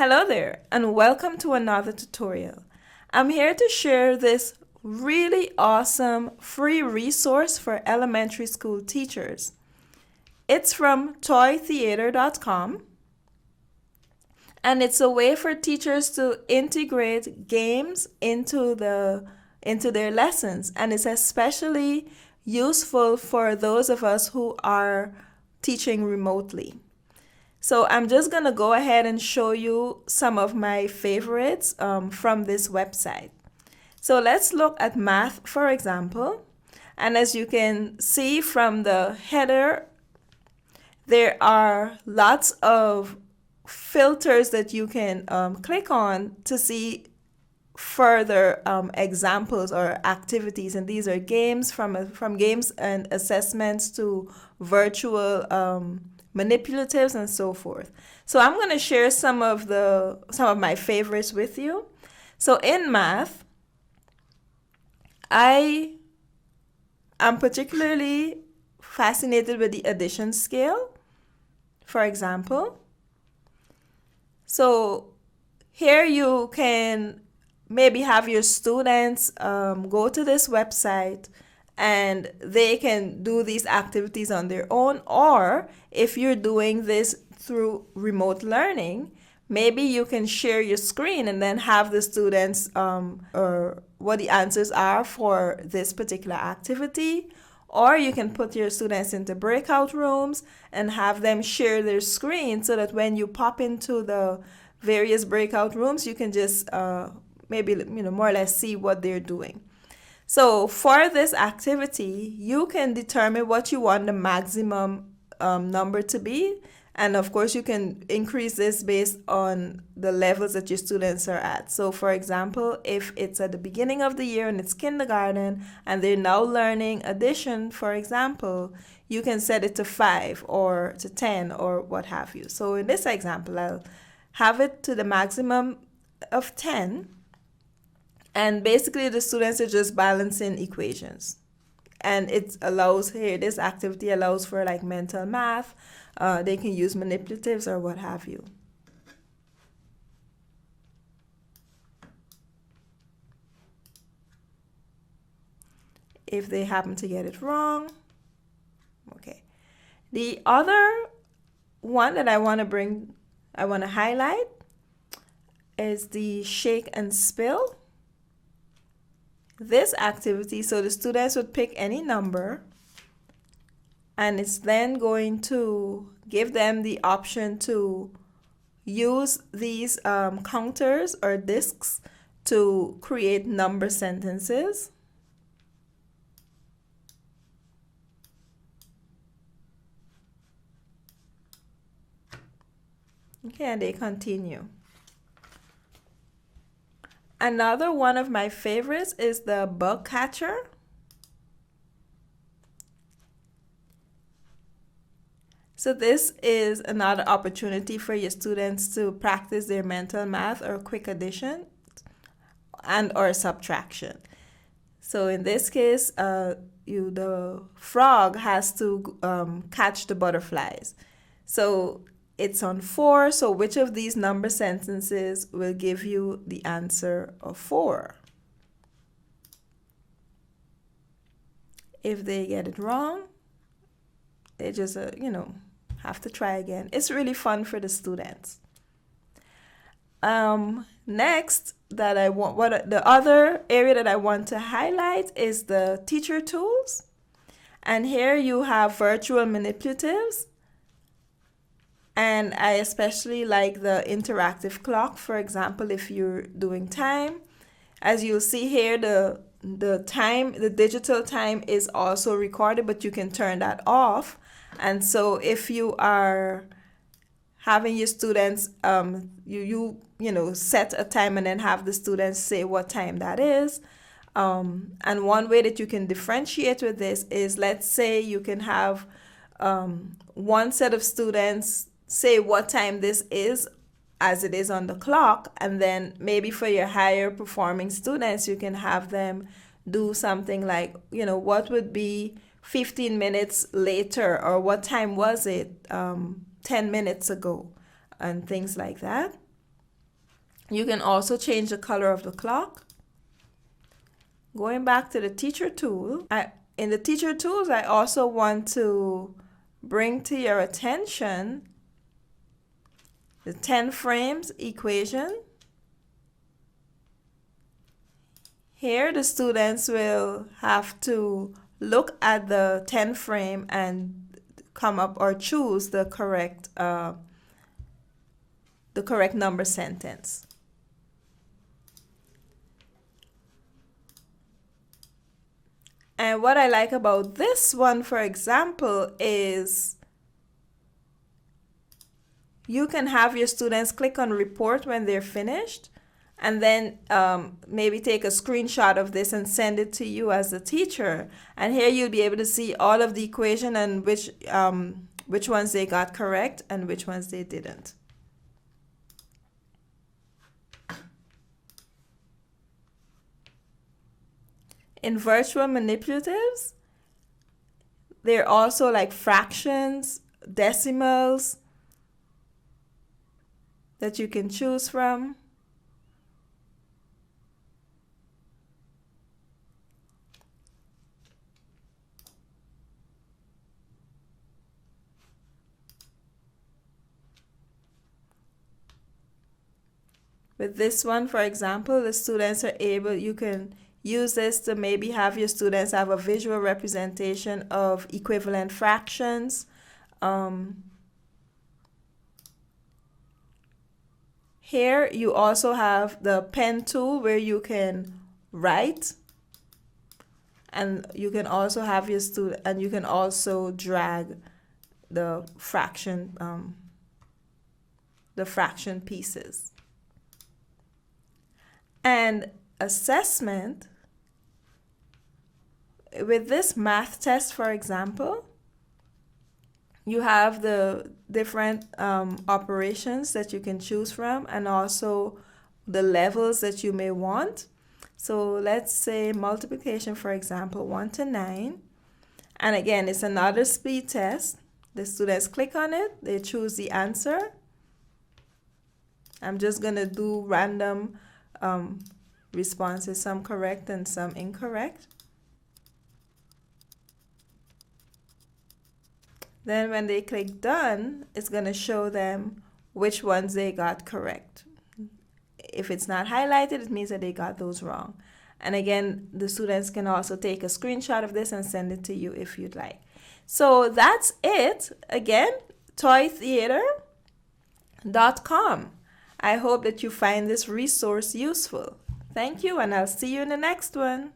Hello there, and welcome to another tutorial. I'm here to share this really awesome free resource for elementary school teachers. It's from toytheater.com, and it's a way for teachers to integrate games into their lessons, and it's especially useful for those of us who are teaching remotely. So I'm just going to go ahead and show you some of my favorites from this website. So let's look at math, for example. And as you can see from the header, there are lots of filters that you can click on to see further examples or activities. And these are games from games and assessments to virtual manipulatives and so forth. So I'm going to share some of my favorites with you. So in math, I am particularly fascinated with the addition scale, for example. So here you can maybe have your students go to this website and they can do these activities on their own, or if you're doing this through remote learning, maybe you can share your screen and then have the students or what the answers are for this particular activity, or you can put your students into breakout rooms and have them share their screen so that when you pop into the various breakout rooms, you can just maybe more or less see what they're doing. So for this activity, you can determine what you want the maximum number to be. And of course, you can increase this based on the levels that your students are at. So for example, if it's at the beginning of the year and it's kindergarten and they're now learning addition, for example, you can set it to 5 or to 10 or what have you. So in this example, I'll have it to the maximum of 10. And basically, the students are just balancing equations. And it allows, here, this activity allows for like mental math. They can use manipulatives or what have you. If they happen to get it wrong. Okay. The other one that I want to highlight is the shake and spill. This activity, so the students would pick any number, and it's then going to give them the option to use these counters or discs to create number sentences. Okay, and they continue. Another one of my favorites is the bug catcher. So this is another opportunity for your students to practice their mental math or quick addition and or subtraction. So in this case, the frog has to catch the butterflies. So it's on 4, so which of these number sentences will give you the answer of 4? If they get it wrong, they just, have to try again. It's really fun for the students. Next, the other area that I want to highlight is the teacher tools. And here you have virtual manipulatives. And I especially like the interactive clock, for example, if you're doing time. As you'll see here, the digital time is also recorded, but you can turn that off. And so if you are having your students, you set a time and then have the students say what time that is. And one way that you can differentiate with this is, let's say you can have one set of students say what time this is as it is on the clock, and then maybe for your higher performing students you can have them do something like, what would be 15 minutes later, or what time was it 10 minutes ago, and things like that. You can also change the color of the clock. Going back to the teacher tool, in the teacher tools, I also want to bring to your attention the 10 frames equation. Here, the students will have to look at the 10 frame and come up or choose the correct number sentence. And what I like about this one, for example, is you can have your students click on report when they're finished, and then maybe take a screenshot of this and send it to you as a teacher. And here you'll be able to see all of the equation and which ones they got correct and which ones they didn't. In virtual manipulatives, they're also like fractions, decimals that you can choose from. With this one, for example, the students are able, you can use this to maybe have your students have a visual representation of equivalent fractions. Here you also have the pen tool where you can write, and you can also have your student, and you can also drag the fraction pieces. And assessment, with this math test, for example, you have the different operations that you can choose from, and also the levels that you may want. So let's say multiplication, for example, 1 to 9. And again, it's another speed test. The students click on it, they choose the answer. I'm just going to do random responses, some correct and some incorrect. Then when they click done, it's going to show them which ones they got correct. If it's not highlighted, it means that they got those wrong. And again, the students can also take a screenshot of this and send it to you if you'd like. So that's it. Again, toytheater.com. I hope that you find this resource useful. Thank you, and I'll see you in the next one.